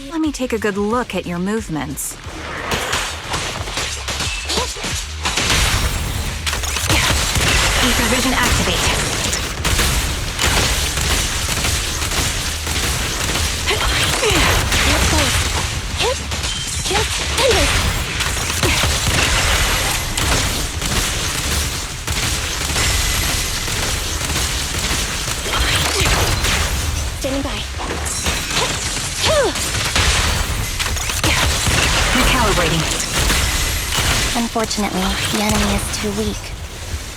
Let me take a good look at your movements. Ether vision activate. Standing by. Recalibrating. Unfortunately, the enemy is too weak.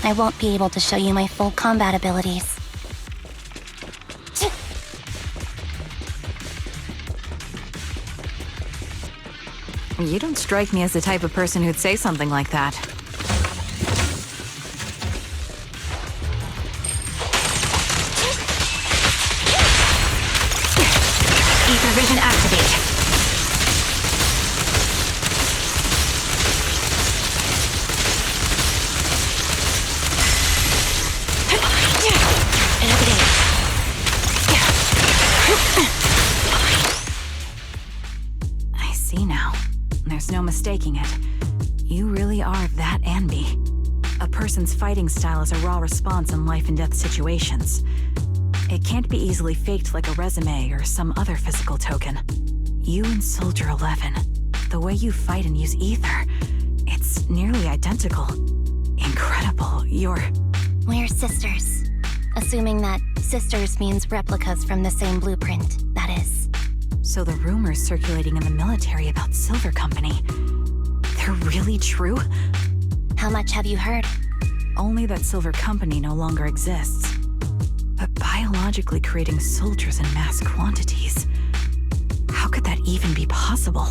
I won't be able to show you my full combat abilities. You don't strike me as the type of person who'd say something like that. Ether vision activate. I see now. There's no mistaking it. You really are that Anby. A person's fighting style is a raw response in life and death situations. It can't be easily faked like a resume or some other physical token. You and Soldier 11, the way you fight and use ether, it's nearly identical. Incredible, We're sisters. Assuming that sisters means replicas from the same blueprint, that is. So the rumors circulating in the military about Silver Company, they're really true? How much have you heard? Only that Silver Company no longer exists. But biologically creating soldiers in mass quantities, how could that even be possible?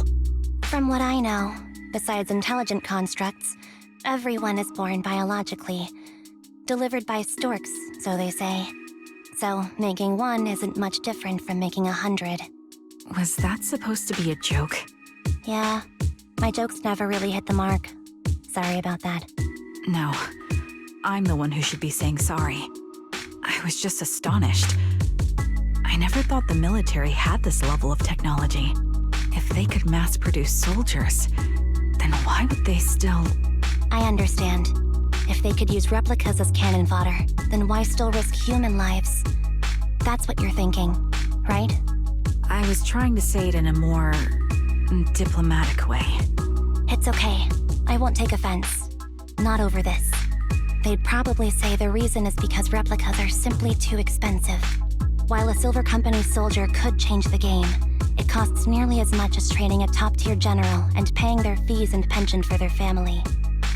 From what I know, besides intelligent constructs, everyone is born biologically. Delivered by storks, so they say. So making one isn't much different from making 100. Was that supposed to be a joke? Yeah, my jokes never really hit the mark. Sorry about that. No, I'm the one who should be saying sorry. I was just astonished. I never thought the military had this level of technology. If they could mass produce soldiers, then why would they still... I understand. If they could use replicas as cannon fodder, then why still risk human lives? That's what you're thinking, right? I was trying to say it in a more... diplomatic way. It's okay. I won't take offense. Not over this. They'd probably say the reason is because replicas are simply too expensive. While a Silver Company soldier could change the game, it costs nearly as much as training a top-tier general and paying their fees and pension for their family.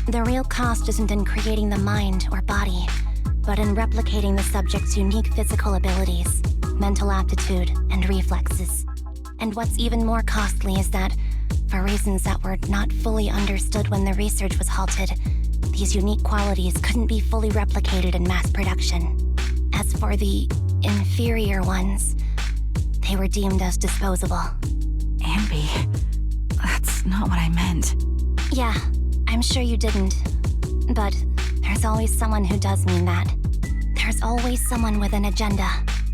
The real cost isn't in creating the mind or body, but in replicating the subject's unique physical abilities, mental aptitude, and reflexes. And what's even more costly is that, for reasons that were not fully understood when the research was halted, these unique qualities couldn't be fully replicated in mass production. As for the inferior ones, they were deemed as disposable. Anby, that's not what I meant. Yeah, I'm sure you didn't. But there's always someone who does mean that. There's always someone with an agenda,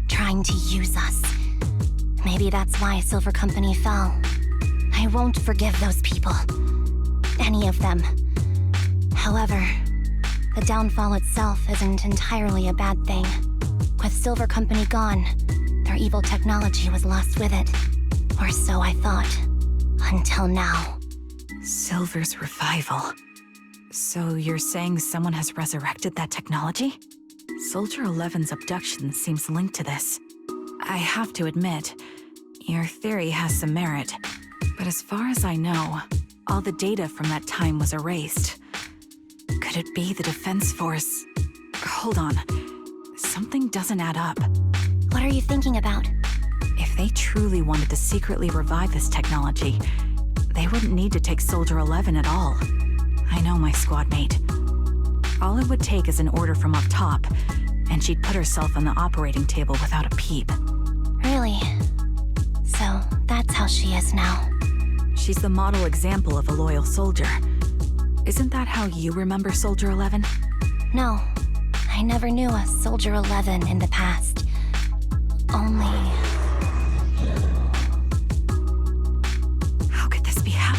trying to use us. Maybe that's why Silver Company fell. I won't forgive those people. Any of them. However, the downfall itself isn't entirely a bad thing. With Silver Company gone, their evil technology was lost with it. Or so I thought. Until now. Silver's revival. So you're saying someone has resurrected that technology? Soldier 11's abduction seems linked to this. I have to admit, your theory has some merit. But as far as I know, all the data from that time was erased. Could it be the Defense Force? Hold on. Something doesn't add up. What are you thinking about? If they truly wanted to secretly revive this technology, they wouldn't need to take Soldier 11 at all. I know my squad mate. All it would take is an order from up top, and she'd put herself on the operating table without a peep. Really? So that's how she is now. She's the model example of a loyal soldier. Isn't that how you remember Soldier 11? No, I never knew a Soldier 11 in the past. Only...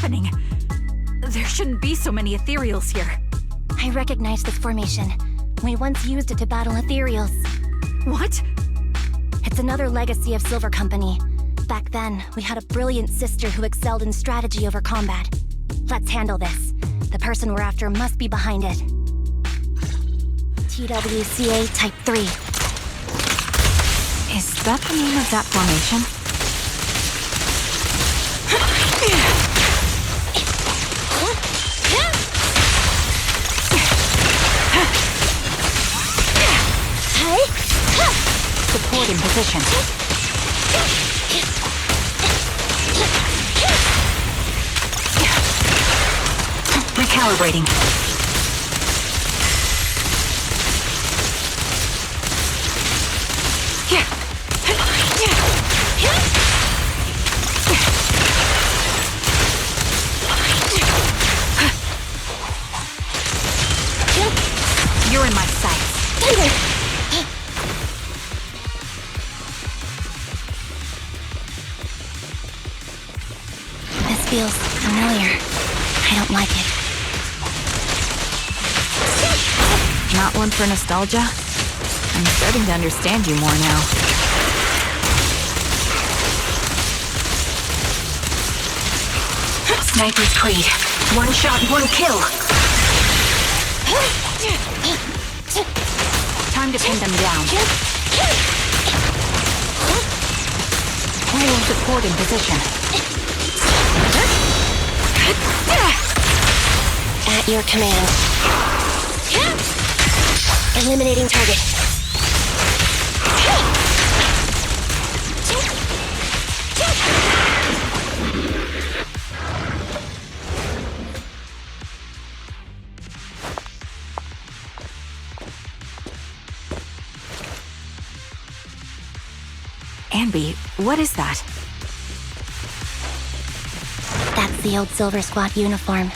happening? There shouldn't be so many ethereals here. I recognize this formation. We once used it to battle ethereals. What? It's another legacy of Silver Company. Back then, we had a brilliant sister who excelled in strategy over combat. Let's handle this. The person we're after must be behind it. TWCA Type 3. Is that the name of that formation? Support in position. Recalibrating. You're in my sights. This feels familiar. I don't like it. Not one for nostalgia? I'm starting to understand you more now. Sniper's Creed. One shot, one kill. Time to pin them down. Laying support in position. At your command. Eliminating target. Anby, what is that? That's the old Silver Squad uniform.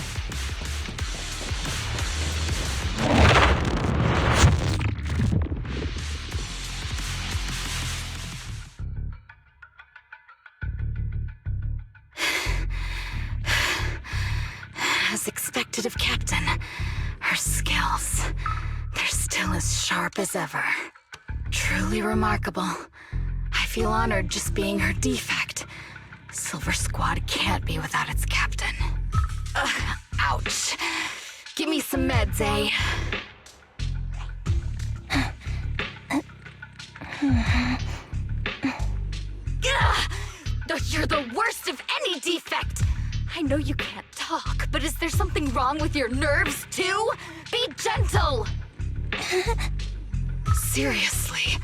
As expected of Captain, her skills, they're still as sharp as ever. Truly remarkable. I feel honored just being her defect. Silver Squad can't be without its captain. Ouch. Give me some meds, eh? You're the worst of any defect! I know you can't talk, but is there something wrong with your nerves, too? Be gentle! Seriously,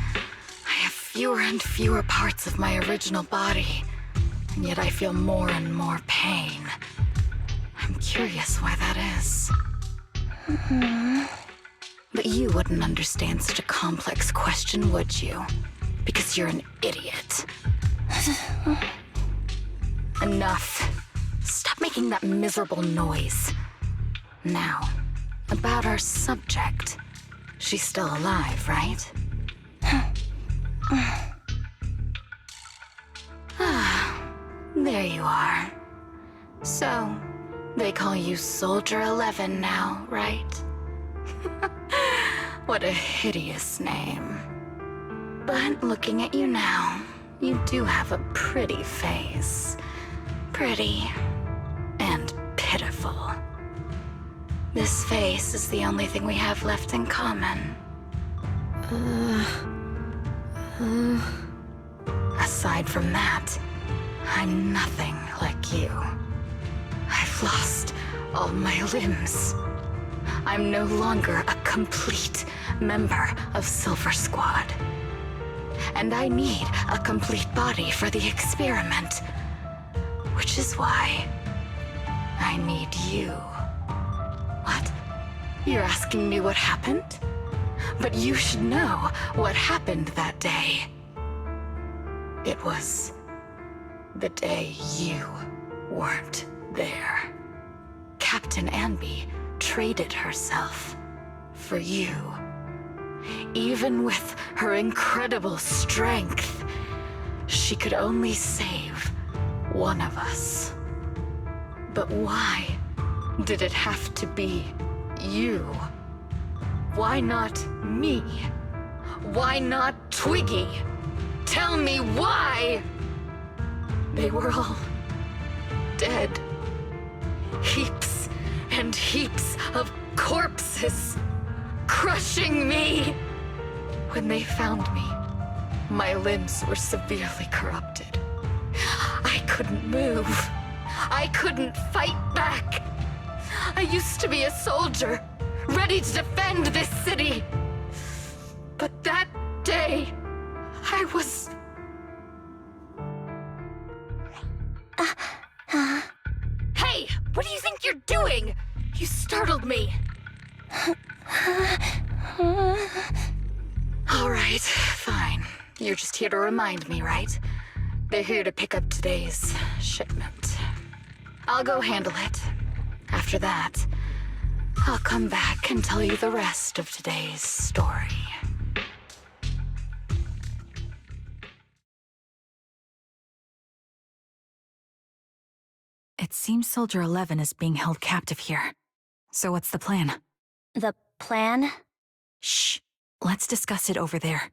I have fewer and fewer parts of my original body, and yet I feel more and more pain. I'm curious why that is. But you wouldn't understand such a complex question, would you? Because you're an idiot. Enough. Stop making that miserable noise. Now, about our subject. She's still alive, right? There you are. So, they call you Soldier 11 now, right? What a hideous name. But looking at you now, you do have a pretty face. Pretty and pitiful. This face is the only thing we have left in common. Aside from that, I'm nothing like you. I've lost all my limbs. I'm no longer a complete member of Silver Squad. And I need a complete body for the experiment. Which is why I need you. What? You're asking me what happened? But you should know what happened that day. It was the day you weren't there. Captain Anby traded herself for you. Even with her incredible strength, she could only save one of us. But why did it have to be you? Why not me? Why not Twiggy? Tell me why! They were all dead. Heaps and heaps of corpses crushing me. When they found me, my limbs were severely corrupted. I couldn't move. I couldn't fight back. I used to be a soldier, ready to defend this city. But that day, I was... Hey, what do you think you're doing? You startled me. All right, fine. You're just here to remind me, right? They're here to pick up today's shipment. I'll go handle it. After that, I'll come back and tell you the rest of today's story. It seems Soldier 11 is being held captive here. So what's the plan? The plan? Shh. Let's discuss it over there.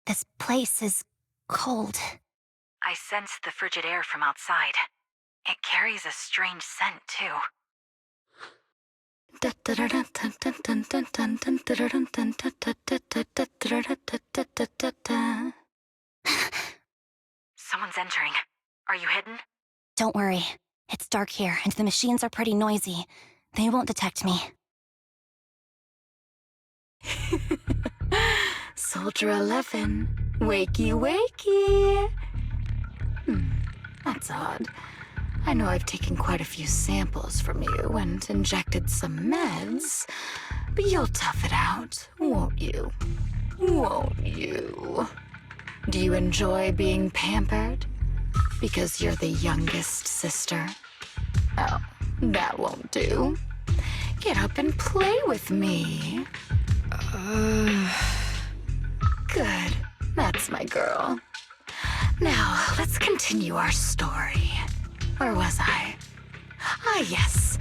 This place is cold. I sense the frigid air from outside. It carries a strange scent, too. Someone's entering. Are you hidden? Don't worry. It's dark here, and the machines are pretty noisy. They won't detect me. Soldier 11, wakey wakey. That's odd. I know I've taken quite a few samples from you and injected some meds, but you'll tough it out, won't you? Won't you? Do you enjoy being pampered? Because you're the youngest sister? Oh, that won't do. Get up and play with me. Good. That's my girl. Now, let's continue our story. Where was I? Ah, yes.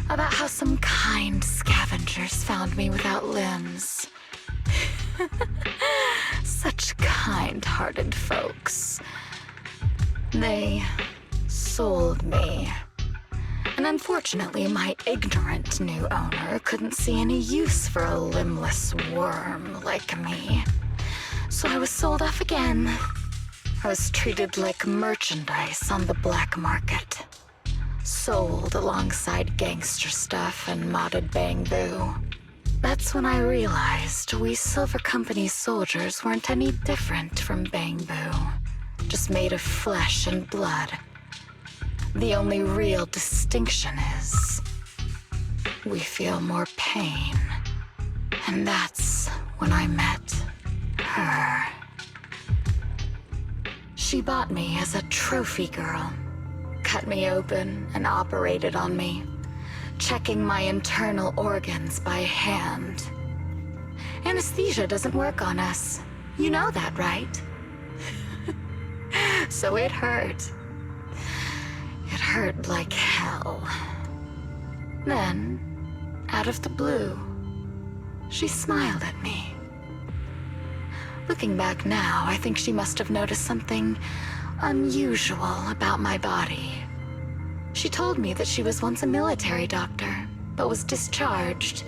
About how some kind scavengers found me without limbs. Such kind-hearted folks. They sold me. And unfortunately, my ignorant new owner couldn't see any use for a limbless worm like me. So I was sold off again. I was treated like merchandise on the black market. Sold alongside gangster stuff and modded bamboo. That's when I realized we Silver Company soldiers weren't any different from bamboo. Just made of flesh and blood. The only real distinction is we feel more pain. And that's when I met her. She bought me as a trophy girl, cut me open and operated on me, checking my internal organs by hand. Anesthesia doesn't work on us. You know that, right? So it hurt. It hurt like hell. Then, out of the blue, she smiled at me. Looking back now, I think she must have noticed something unusual about my body. She told me that she was once a military doctor, but was discharged,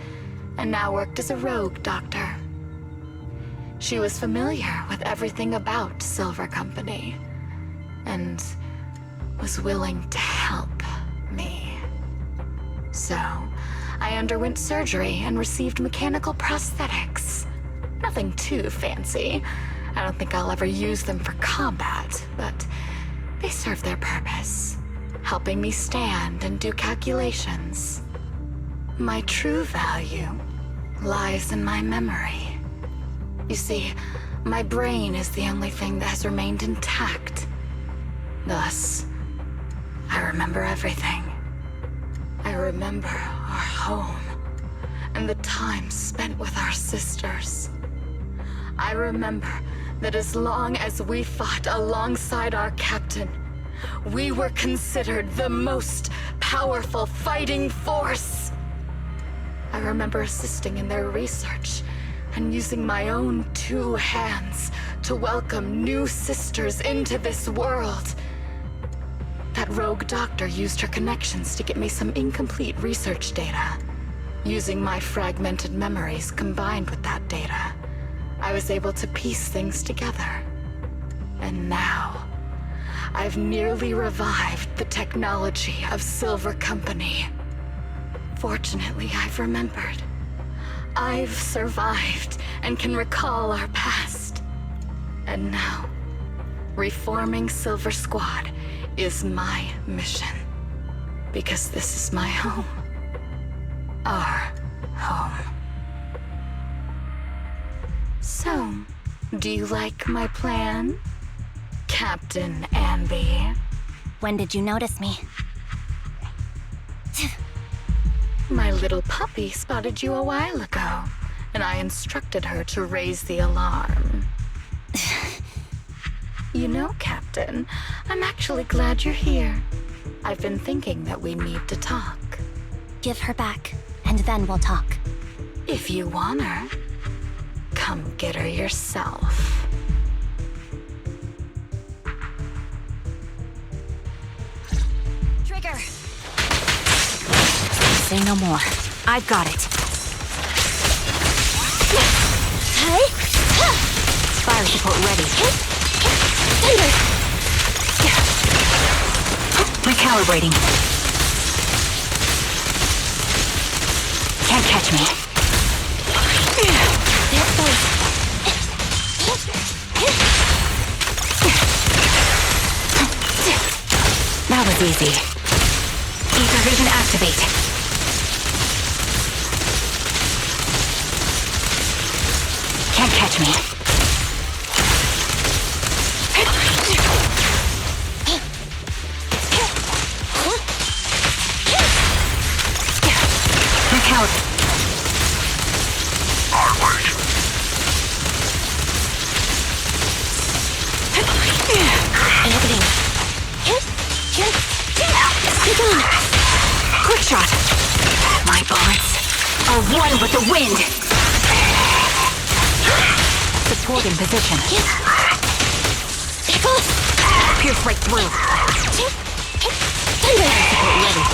and now worked as a rogue doctor. She was familiar with everything about Silver Company, and was willing to help me. So, I underwent surgery and received mechanical prosthetics. Nothing too fancy. I don't think I'll ever use them for combat, but they serve their purpose, helping me stand and do calculations. My true value lies in my memory. You see, my brain is the only thing that has remained intact. Thus, I remember everything. I remember our home and the time spent with our sisters. I remember that as long as we fought alongside our captain, we were considered the most powerful fighting force. I remember assisting in their research and using my own 2 hands to welcome new sisters into this world. That rogue doctor used her connections to get me some incomplete research data. Using my fragmented memories combined with that data, I was able to piece things together. And now, I've nearly revived the technology of Silver Company. Fortunately, I've remembered. I've survived and can recall our past. And now, reforming Silver Squad is my mission. Because this is my home. Our home. So, do you like my plan, Captain Anby? When did you notice me? My little puppy spotted you a while ago, and I instructed her to raise the alarm. You know, Captain, I'm actually glad you're here. I've been thinking that we need to talk. Give her back, and then we'll talk. If you want her, come get her yourself. Trigger! Say no more. I've got it. Fire support ready. Recalibrating. Can't catch me. That was easy. Ether vision activate. Can't catch me. Quick shot. My bullets are one with the wind. Support in position. Pierce right through. Support ready.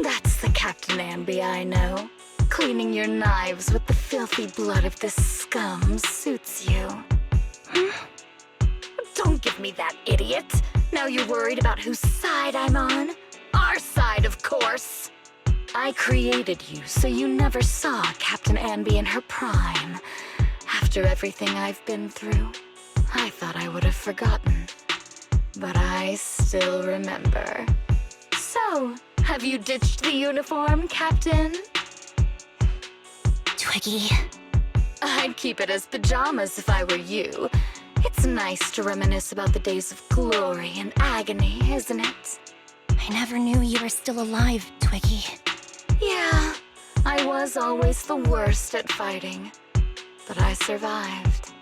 That's the Captain Anby I know. Cleaning your knives with the filthy blood of this scum suits you. Don't give me that, idiot. Now you're worried about whose side I'm on? Our side, of course. I created you so you never saw Captain Anby in her prime. After everything I've been through, I thought I would have forgotten. But I still remember. So, have you ditched the uniform, Captain? Twiggy. I'd keep it as pajamas if I were you. It's nice to reminisce about the days of glory and agony, isn't it? I never knew you were still alive, Twiggy. Yeah, I was always the worst at fighting, but I survived.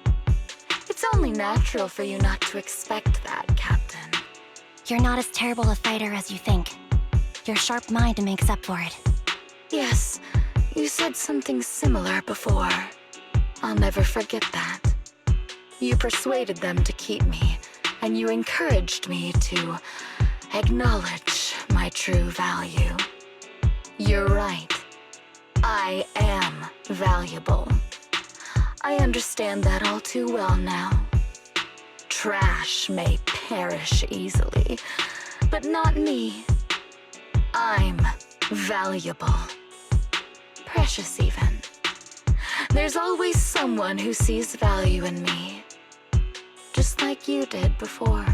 It's only natural for you not to expect that, Captain. You're not as terrible a fighter as you think. Your sharp mind makes up for it. Yes, you said something similar before. I'll never forget that. You persuaded them to keep me, and you encouraged me to acknowledge my true value. You're right. I am valuable. I understand that all too well now. Trash may perish easily, but not me. I'm valuable. Precious even. There's always someone who sees value in me, just like you did before.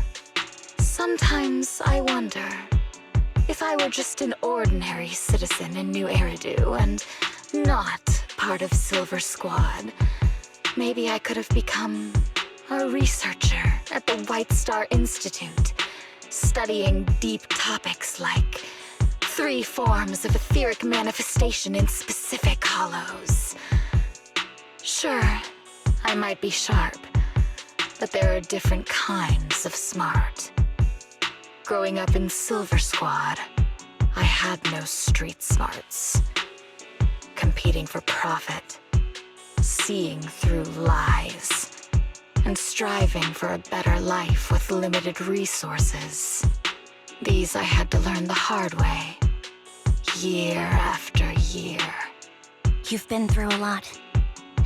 Sometimes I wonder if I were just an ordinary citizen in New Eridu and not part of Silver Squad, maybe I could have become a researcher at the White Star Institute, studying deep topics like 3 forms of etheric manifestation in specific hollows. Sure, I might be sharp, but there are different kinds of smart. Growing up in Silver Squad, I had no street smarts. Competing for profit, seeing through lies, and striving for a better life with limited resources. These I had to learn the hard way, year after year. You've been through a lot.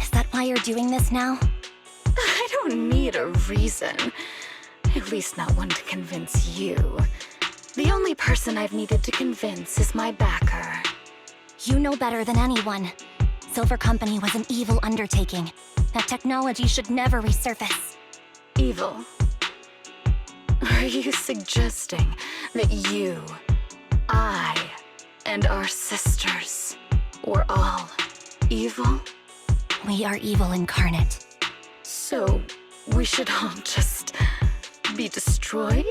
Is that why you're doing this now? I don't need a reason. At least not one to convince you. The only person I've needed to convince is my backer. You know better than anyone. Silver Company was an evil undertaking. That technology should never resurface. Evil? Are you suggesting that you, I, and our sisters were all evil? We are evil incarnate. So, we should all just be destroyed?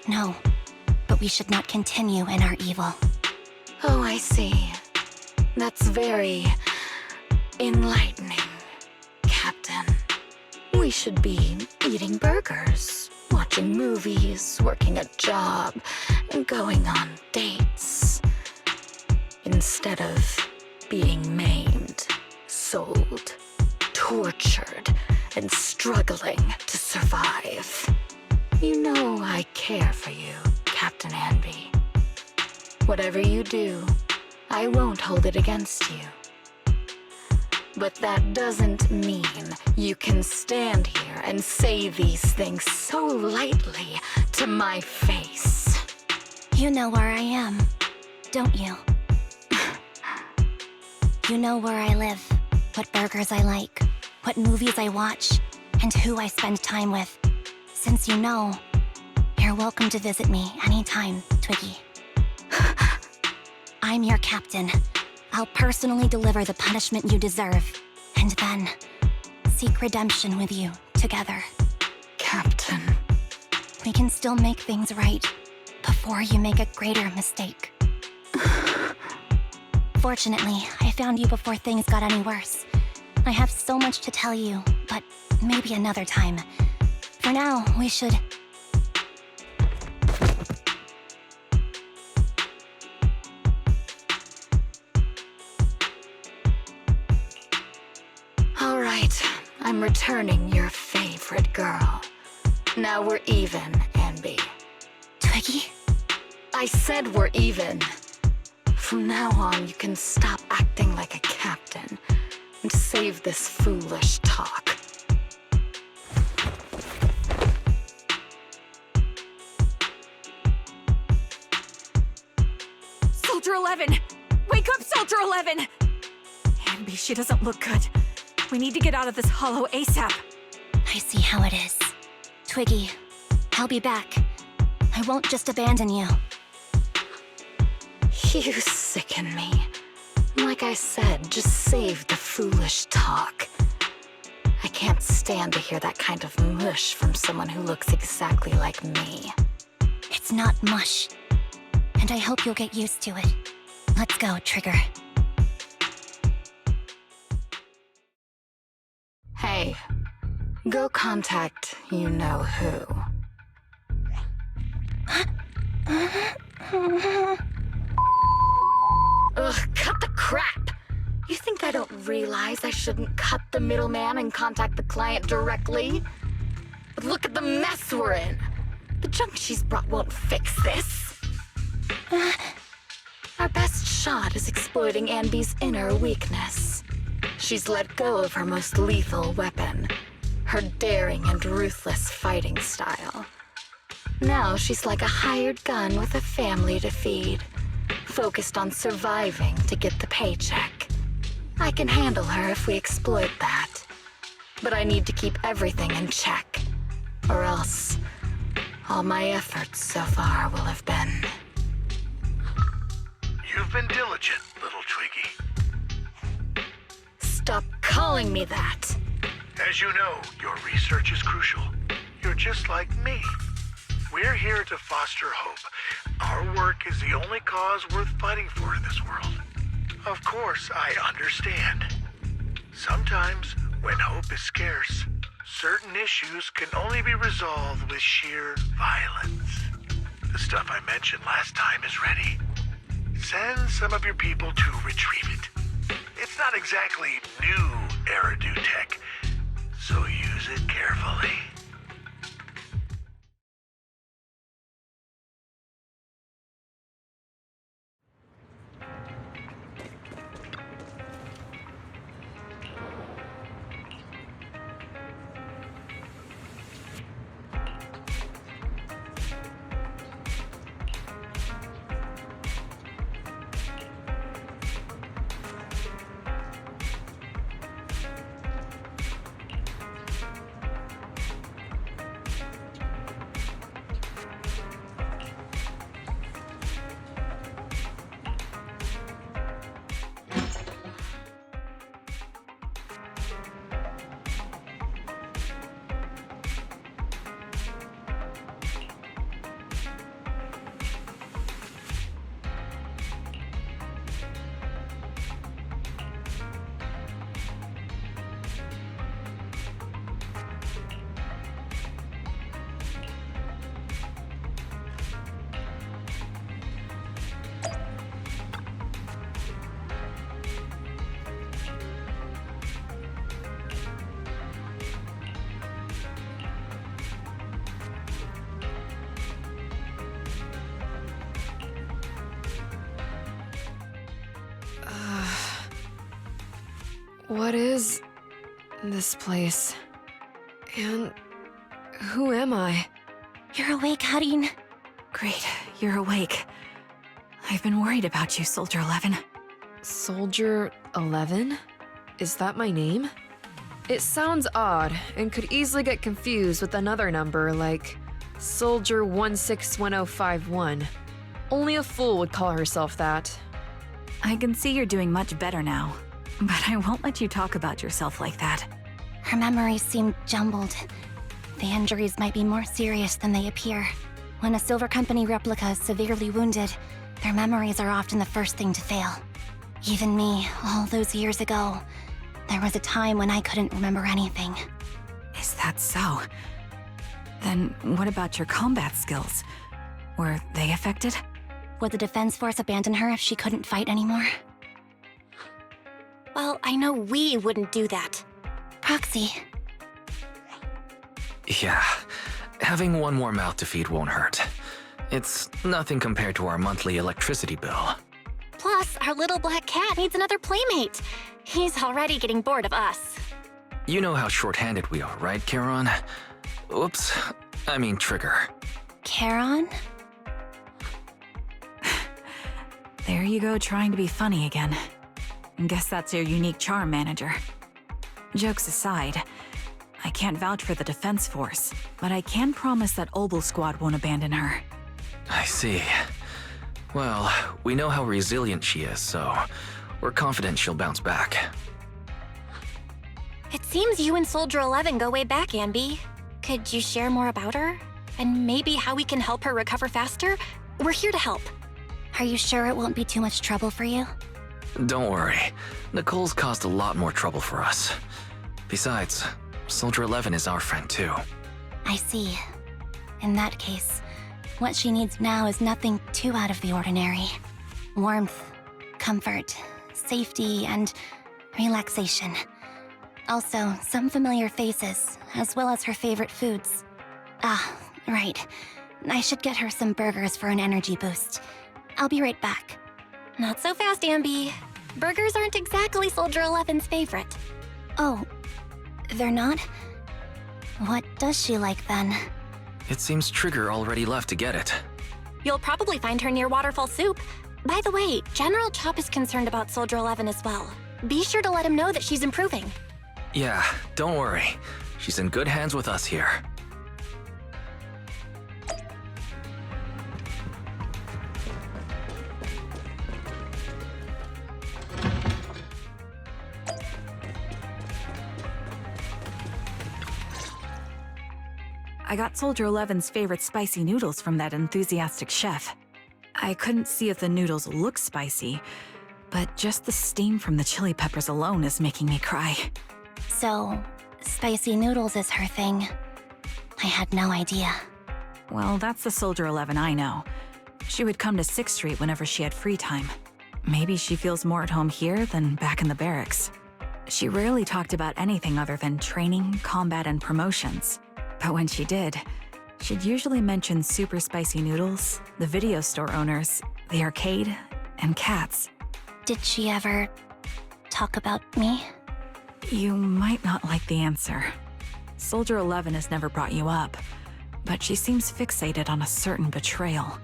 No, but we should not continue in our evil. Oh, I see. That's very enlightening, Captain. We should be eating burgers, watching movies, working a job, and going on dates. Instead of being maimed, sold, tortured, and struggling to survive. You know I care for you, Captain Anby. Whatever you do, I won't hold it against you. But that doesn't mean you can stand here and say these things so lightly to my face. You know where I am, don't you? You know where I live, what burgers I like, what movies I watch, and who I spend time with. Since you know, you're welcome to visit me anytime, Twiggy. I'm your captain. I'll personally deliver the punishment you deserve, and then seek redemption with you together. Captain. We can still make things right before you make a greater mistake. Fortunately, I found you before things got any worse. I have so much to tell you, but maybe another time. For now, we should... All right, I'm returning your favorite girl. Now we're even, Anby. Twiggy? I said we're even. From now on, you can stop acting like a captain and save this foolish talk. Soldier 11! Wake up, Soldier 11! Anby, she doesn't look good. We need to get out of this hollow ASAP. I see how it is. Twiggy, I'll be back. I won't just abandon you. You sicken me. Like I said, just save the foolish talk. I can't stand to hear that kind of mush from someone who looks exactly like me. It's not mush. And I hope you'll get used to it. Let's go, Trigger. Hey, go contact you-know-who. Ugh, cut the crap! You think I don't realize I shouldn't cut the middleman and contact the client directly? But look at the mess we're in! The junk she's brought won't fix this. Our best shot is exploiting Anby's inner weakness. She's let go of her most lethal weapon, her daring and ruthless fighting style. Now she's like a hired gun with a family to feed, focused on surviving to get the paycheck. I can handle her if we exploit that. But I need to keep everything in check, or else all my efforts so far will have been... You've been diligent, little Twiggy. Stop calling me that! As you know, your research is crucial. You're just like me. We're here to foster hope. Our work is the only cause worth fighting for in this world. Of course, I understand. Sometimes, when hope is scarce, certain issues can only be resolved with sheer violence. The stuff I mentioned last time is ready. Send some of your people to retrieve it. It's not exactly new Eridu tech, so use it carefully. What is this place? And who am I? You're awake, Harin. Great, you're awake. I've been worried about you, Soldier 11. Soldier 11? Is that my name? It sounds odd and could easily get confused with another number like Soldier 161051. Only a fool would call herself that. I can see you're doing much better now, but I won't let you talk about yourself like that. Her memories seem jumbled. The injuries might be more serious than they appear. When a Silver Company replica is severely wounded, their memories are often the first thing to fail. Even me, all those years ago, there was a time when I couldn't remember anything. Is that so? Then what about your combat skills? Were they affected? Would the Defense Force abandon her if she couldn't fight anymore? Well, I know we wouldn't do that. Proxy. Yeah, having one more mouth to feed won't hurt. It's nothing compared to our monthly electricity bill. Plus, our little black cat needs another playmate. He's already getting bored of us. You know how short-handed we are, right, Charon? Oops, I mean Trigger. Charon? There you go, trying to be funny again. Guess that's your unique charm, Manager. Jokes aside, I can't vouch for the Defense Force, but I can promise that Obel Squad won't abandon her. I see. Well, we know how resilient she is, so we're confident she'll bounce back. It seems you and Soldier 11 go way back, Ambi. Could you share more about her? And maybe how we can help her recover faster? We're here to help. Are you sure it won't be too much trouble for you? Don't worry. Nicole's caused a lot more trouble for us. Besides, Soldier 11 is our friend too. I see. In that case, what she needs now is nothing too out of the ordinary. Warmth, comfort, safety, and relaxation. Also, some familiar faces, as well as her favorite foods. Ah, right. I should get her some burgers for an energy boost. I'll be right back. Not so fast, Ambi. Burgers aren't exactly Soldier 11's favorite. Oh, they're not? What does she like then? It seems Trigger already left to get it. You'll probably find her near Waterfall Soup. By the way, General Chop is concerned about Soldier 11 as well. Be sure to let him know that she's improving. Yeah, don't worry. She's in good hands with us here. I got Soldier 11's favorite spicy noodles from that enthusiastic chef. I couldn't see if the noodles look spicy, but just the steam from the chili peppers alone is making me cry. So, spicy noodles is her thing. I had no idea. Well, that's the Soldier 11 I know. She would come to 6th Street whenever she had free time. Maybe she feels more at home here than back in the barracks. She rarely talked about anything other than training, combat, and promotions. But when she did, she'd usually mention super spicy noodles, the video store owners, the arcade, and cats. Did she ever talk about me? You might not like the answer. Soldier 11 has never brought you up, but she seems fixated on a certain betrayal.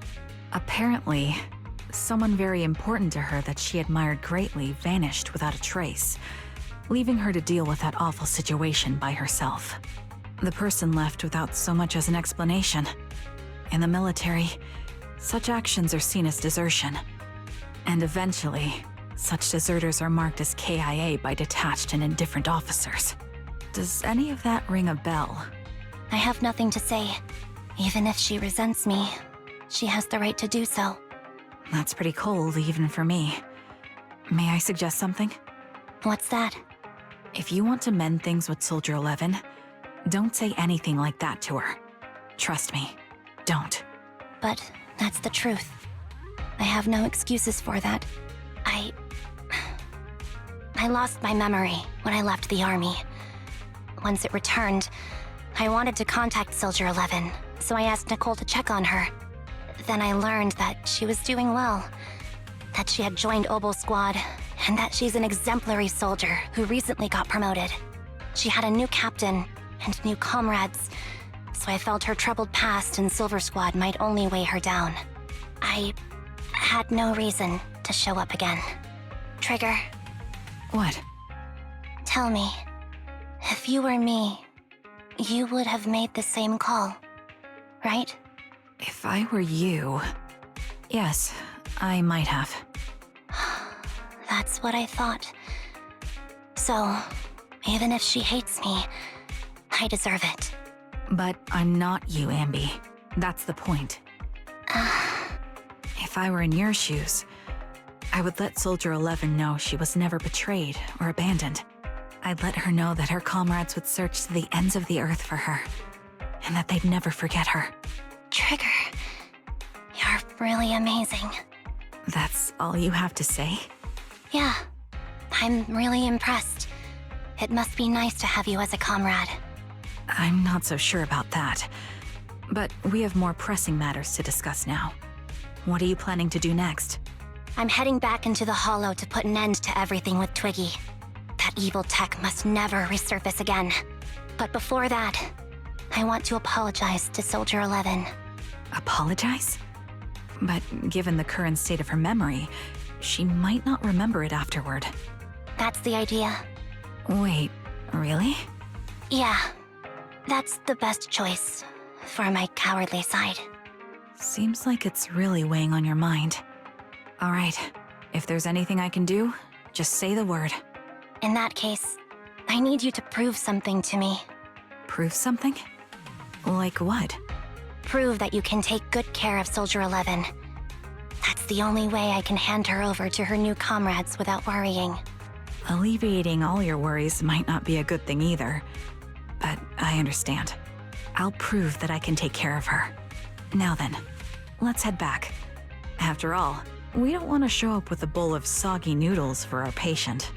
Apparently, someone very important to her that she admired greatly vanished without a trace, leaving her to deal with that awful situation by herself. The person left without so much as an explanation. In the military, such actions are seen as desertion. And eventually, such deserters are marked as KIA by detached and indifferent officers. Does any of that ring a bell? I have nothing to say. Even if she resents me, she has the right to do so. That's pretty cold, even for me. May I suggest something? What's that? If you want to mend things with Soldier 11, don't say anything like that to her. Trust me, don't. But that's the truth. I have no excuses for that. I lost my memory when I left the army. Once it returned, I wanted to contact Soldier 11, so I asked Nicole to check on her. Then I learned that she was doing well, that she had joined Oboe Squad, and that she's an exemplary soldier who recently got promoted. She had a new captain and new comrades, so I felt her troubled past in Silver Squad might only weigh her down. I had no reason to show up again. Trigger, What? tell me, if you were me, you would have made the same call, right? If I were you... Yes, I might have. That's what I thought. So, even if she hates me, I deserve it. But I'm not you, Ambi. That's the point. If I were in your shoes, I would let Soldier 11 know she was never betrayed or abandoned. I'd let her know that her comrades would search to the ends of the earth for her, and that they'd never forget her. Trigger, you're really amazing. That's all you have to say? Yeah, I'm really impressed. It must be nice to have you as a comrade. I'm not so sure about that. But we have more pressing matters to discuss now. What are you planning to do next? I'm heading back into the Hollow to put an end to everything with Twiggy. That evil tech must never resurface again. But before that, I want to apologize to Soldier 11. Apologize? But given the current state of her memory, she might not remember it afterward. That's the idea. Wait, really? Yeah, that's the best choice for my cowardly side. Seems like it's really weighing on your mind. Alright, if there's anything I can do, just say the word. In that case, I need you to prove something to me. Prove something? Like what? Prove that you can take good care of Soldier 11. That's the only way I can hand her over to her new comrades without worrying. Alleviating all your worries might not be a good thing either. But I understand. I'll prove that I can take care of her. Now then, let's head back. After all, we don't want to show up with a bowl of soggy noodles for our patient.